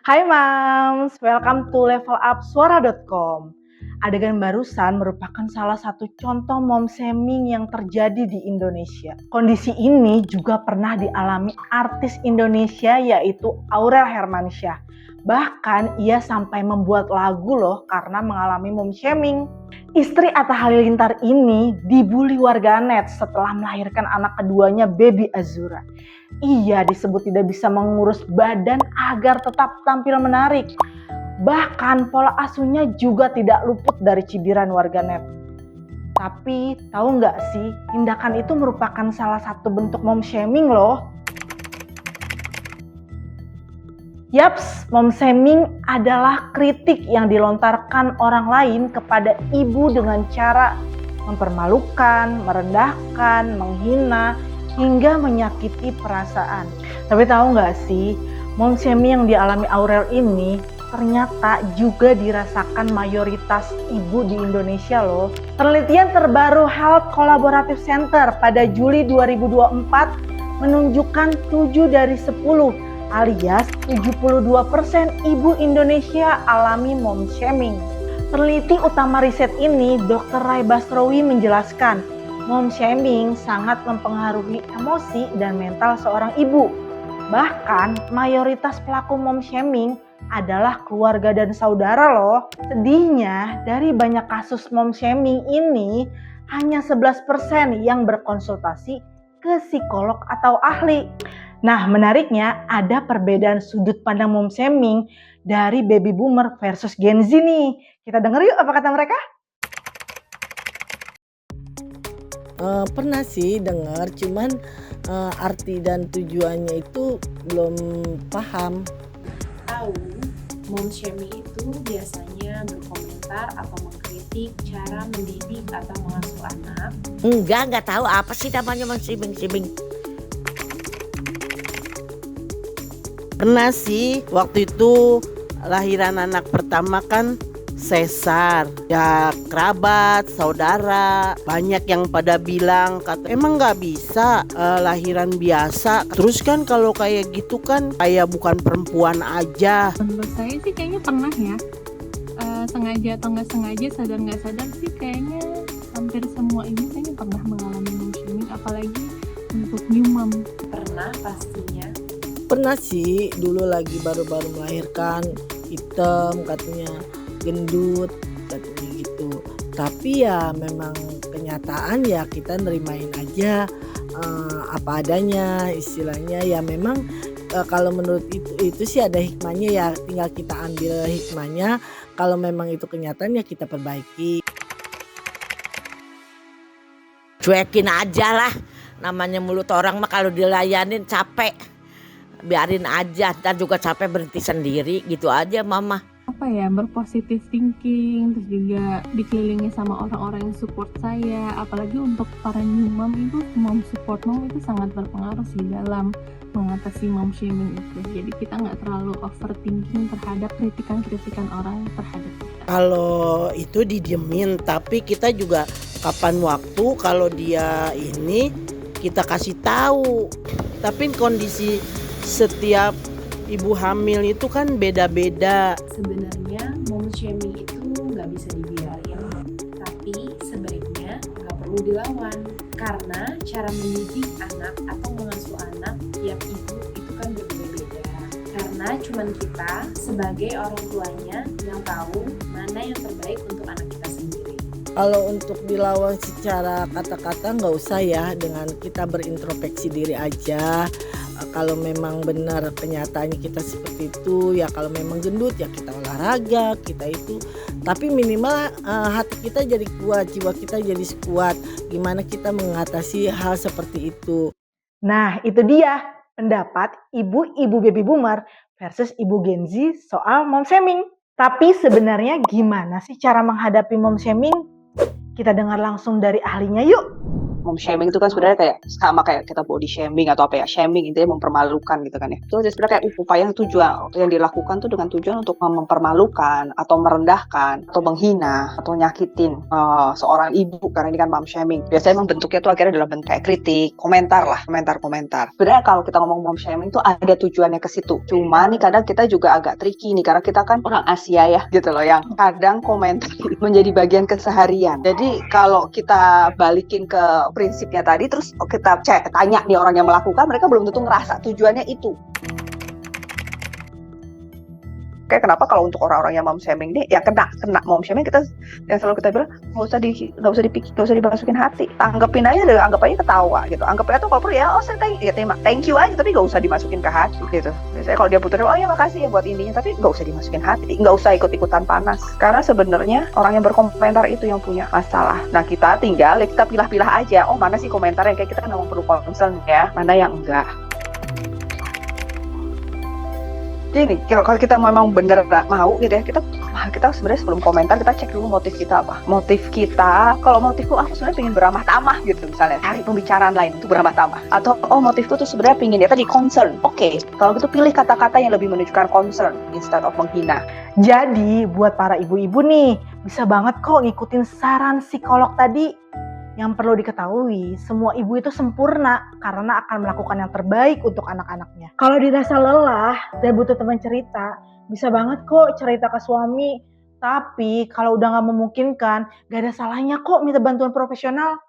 Hai Mams, welcome to levelupsuara.com. Adegan barusan merupakan salah satu contoh mom shaming yang terjadi di Indonesia. Kondisi ini juga pernah dialami artis Indonesia yaitu Aurel Hermansyah. Bahkan ia sampai membuat lagu loh karena mengalami mom shaming. Istri Atta Halilintar ini dibully warganet setelah melahirkan anak keduanya, Baby Azura. Ia disebut tidak bisa mengurus badan agar tetap tampil menarik. Bahkan pola asuhnya juga tidak luput dari cibiran warganet. Tapi tahu nggak sih, tindakan itu merupakan salah satu bentuk mom shaming loh. Yaps, mom shaming adalah kritik yang dilontarkan orang lain kepada ibu dengan cara mempermalukan, merendahkan, menghina, hingga menyakiti perasaan. Tapi tahu nggak sih, mom shaming yang dialami Aurel ini ternyata juga dirasakan mayoritas ibu di Indonesia loh. Penelitian terbaru Health Collaborative Center pada Juli 2024 menunjukkan 7 dari 10 alias 72% ibu Indonesia alami mom shaming. Peneliti utama riset ini, Dr. Ray Basrowi menjelaskan, mom shaming sangat mempengaruhi emosi dan mental seorang ibu. Bahkan mayoritas pelaku mom shaming adalah keluarga dan saudara loh. Sedihnya, dari banyak kasus mom shaming ini, hanya 11% yang berkonsultasi ke psikolog atau ahli. Nah, menariknya ada perbedaan sudut pandang mom shaming dari baby boomer versus Gen Z nih. Kita denger yuk apa kata mereka? Pernah sih dengar, cuman arti dan tujuannya itu belum paham. Tahu, mom shaming itu biasanya berkomentar atau mengkritik cara mendidik atau mengasuh anak. Enggak tahu apa sih namanya mom shaming. Pernah sih, waktu itu lahiran anak pertama kan sesar. Ya kerabat, saudara, banyak yang pada bilang kata emang nggak bisa lahiran biasa. Terus kan kalau kayak gitu kan kayak bukan perempuan aja. Menurut saya sih kayaknya pernah ya, sengaja atau nggak sengaja, sadar nggak sadar sih kayaknya hampir semua ibu kayaknya pernah mengalami mom shaming, apalagi untuk new mom. Pernah pastinya. Pernah sih, dulu lagi baru-baru melahirkan, hitam katanya, gendut katanya gitu. Tapi ya memang kenyataan ya kita nerimain aja apa adanya, istilahnya ya memang kalau menurut itu sih ada hikmahnya ya, tinggal kita ambil hikmahnya. Kalau memang itu kenyataan ya kita perbaiki. Cuekin aja lah, namanya mulut orang mah kalau dilayanin capek. Biarin aja, ntar juga capek berhenti sendiri gitu aja mama. Apa ya, berpositif thinking, terus juga dikelilingi sama orang-orang yang support saya. Apalagi untuk para new mom itu, mom support mom itu sangat berpengaruh sih dalam mengatasi mom shaming itu. Jadi kita nggak terlalu overthinking terhadap kritikan-kritikan orang terhadap kita. Kalau itu didiemin, tapi kita juga kapan waktu kalau dia ini kita kasih tahu. Tapi kondisi setiap ibu hamil itu kan beda-beda. Sebenarnya mom shaming itu nggak bisa dibiarin, tapi sebaiknya nggak perlu dilawan. Karena cara mendidik anak atau mengasuh anak tiap ibu itu kan berbeda-beda. Karena cuman kita sebagai orang tuanya yang tahu mana yang terbaik untuk anak kita sendiri. Kalau untuk dilawan secara kata-kata nggak usah ya, dengan kita berintrospeksi diri aja. Kalau memang benar kenyataannya kita seperti itu ya, kalau memang gendut ya kita olahraga, kita itu. Tapi minimal hati kita jadi kuat, jiwa kita jadi kuat. Gimana kita mengatasi hal seperti itu. Nah, itu dia pendapat ibu-ibu baby boomer versus ibu Gen Z soal mom shaming. Tapi sebenarnya gimana sih cara menghadapi mom shaming? Kita dengar langsung dari ahlinya yuk. Mom shaming itu kan sebenarnya kayak sama kayak kita body shaming atau apa ya, shaming intinya mempermalukan gitu kan ya. Itu sebenarnya kayak upaya yang tujuan yang dilakukan tuh dengan tujuan untuk mempermalukan atau merendahkan atau menghina atau nyakitin seorang ibu, karena ini kan mom shaming. Biasanya emang bentuknya tuh akhirnya dalam bentuk kayak kritik, komentar lah, komentar. Sebenarnya kalau kita ngomong mom shaming tuh ada tujuannya ke situ. Cuma nih kadang kita juga agak tricky nih karena kita kan orang Asia ya gitu loh, yang kadang komentar menjadi bagian keseharian. Jadi kalau kita balikin ke prinsipnya tadi, terus kita tanya nih orang yang melakukan, mereka belum tentu ngerasa tujuannya itu. Kayak kenapa kalau untuk orang-orang yang mom shaming ini ya kena mom shaming, kita yang selalu kita bilang nggak usah dimasukin hati, tanggepin aja deh, anggap aja ketawa gitu, anggap aja tuh kalau perlu ya saya thank you aja, tapi nggak usah dimasukin ke hati gitu. Biasanya kalau dia putus, oh ya makasih ya buat intinya, tapi nggak usah dimasukin hati, nggak usah ikut-ikutan panas, karena sebenarnya orang yang berkomentar itu yang punya masalah. Nah kita tinggal kita pilah-pilah aja, oh mana sih komentar yang kayak kita memang perlu concern ya, mana yang enggak. Jadi kalau kita memang bener mau gitu ya, kita sebenarnya sebelum komentar kita cek dulu motif kita apa. Motif kita, kalau motifku aku sebenarnya pengen beramah tamah gitu misalnya, cari pembicaraan lain untuk beramah tamah. Atau motifku tuh sebenarnya pengen dia tadi concern. Oke, kalau gitu pilih kata-kata yang lebih menunjukkan concern instead of menghina. Jadi buat para ibu-ibu nih, bisa banget kok ngikutin saran psikolog tadi. Yang perlu diketahui, semua ibu itu sempurna karena akan melakukan yang terbaik untuk anak-anaknya. Kalau dirasa lelah dan butuh teman cerita, bisa banget kok cerita ke suami. Tapi kalau udah gak memungkinkan, gak ada salahnya kok minta bantuan profesional.